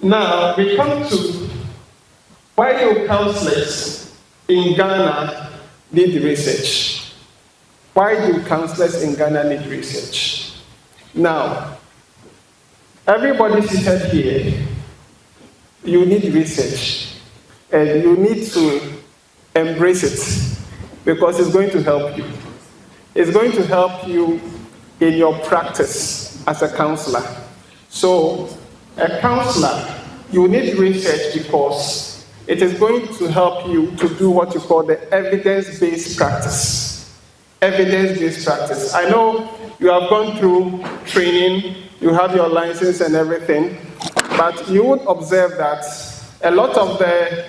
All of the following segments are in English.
Now, we come to why do counselors in Ghana need research? Why do counselors in Ghana need research? Now, everybody seated here, you need research, and you need to embrace it because it's going to help you. It's going to help you in your practice as a counselor. So, a counselor, you need research because it is going to help you to do what you call the evidence-based practice. Evidence-based practice. I know you have gone through training, you have your license and everything, but you would observe that a lot of the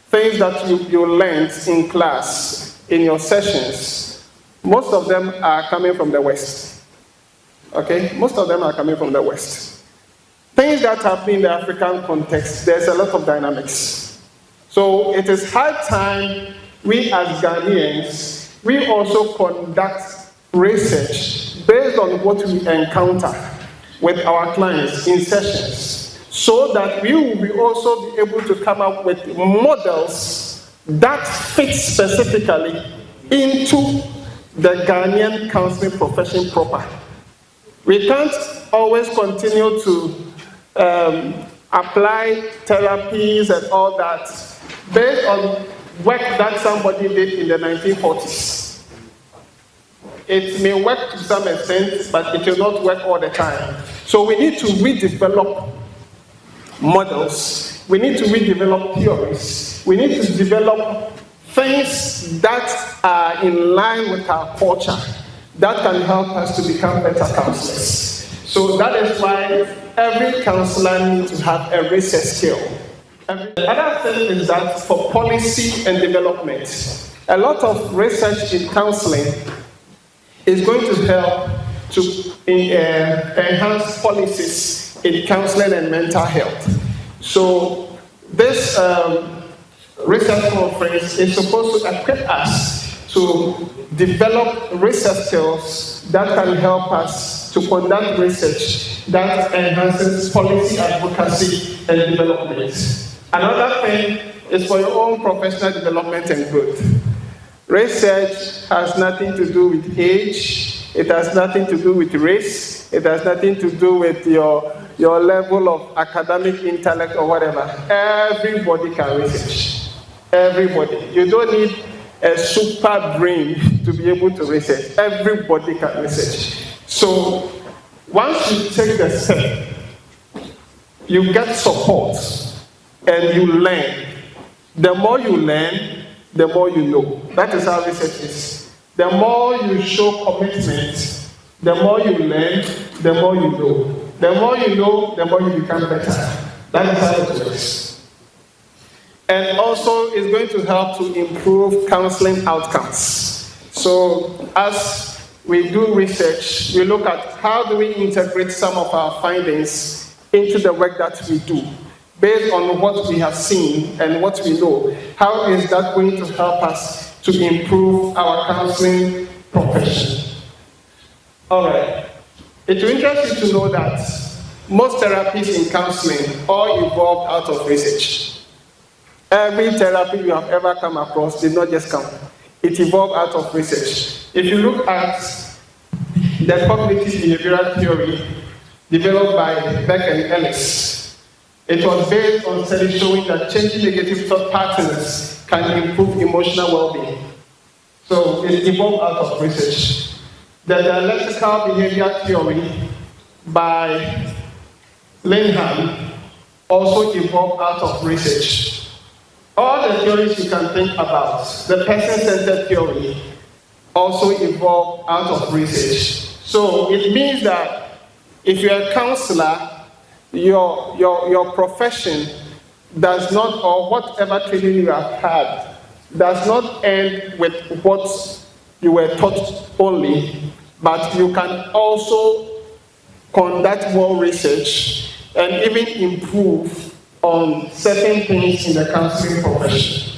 things that you learned in class, in your sessions, most of them are coming from the West. Okay? Most of them are coming from the West. Things that happen in the African context, there's a lot of dynamics. So it is high time we as Ghanaians, we also conduct research based on what we encounter with our clients in sessions, so that we will also be able to come up with models that fit specifically into the Ghanaian counseling profession proper. We can't always continue to apply therapies and all that based on work that somebody did in the 1940s. It may work to some extent, but it will not work all the time. So we need to redevelop models. We need to redevelop theories. We need to develop things that are in line with our culture that can help us to become better counselors. So that is why every counselor needs to have a research skill. The other thing is that for policy and development, a lot of research in counseling is going to help to enhance policies in counseling and mental health. So this research conference is supposed to equip us to develop research skills that can help us to conduct research that enhances policy advocacy and development. Another thing is for your own professional development and growth. Research has nothing to do with age, it has nothing to do with race, it has nothing to do with your level of academic intellect or whatever. Everybody can research. Everybody. You don't need a super brain to be able to research. Everybody can research. So once you take the step, you get support and you learn. The more you learn, the more you know. That is how research is. The more you show commitment, the more you learn, the more you know. The more you know, the more you become better. That is how it works. And also, it's going to help to improve counseling outcomes. So, as we do research, we look at how do we integrate some of our findings into the work that we do, based on what we have seen and what we know. How is that going to help us to improve our counseling profession? All right. It will interest you to know that most therapies in counseling all evolved out of research. Every therapy you have ever come across did not just come. It evolved out of research. If you look at the cognitive behavioral theory developed by Beck and Ellis, it was based on studies showing that changing negative thought patterns can improve emotional well-being. So it evolved out of research. The dialectical behavior theory by Linham also evolved out of research. All the theories you can think about, the person-centered theory, also evolved out of research. So it means that if you're a counselor, your profession does not, or whatever training you have had, does not end with what you were taught only, but you can also conduct more research and even improve on certain things in the counseling profession.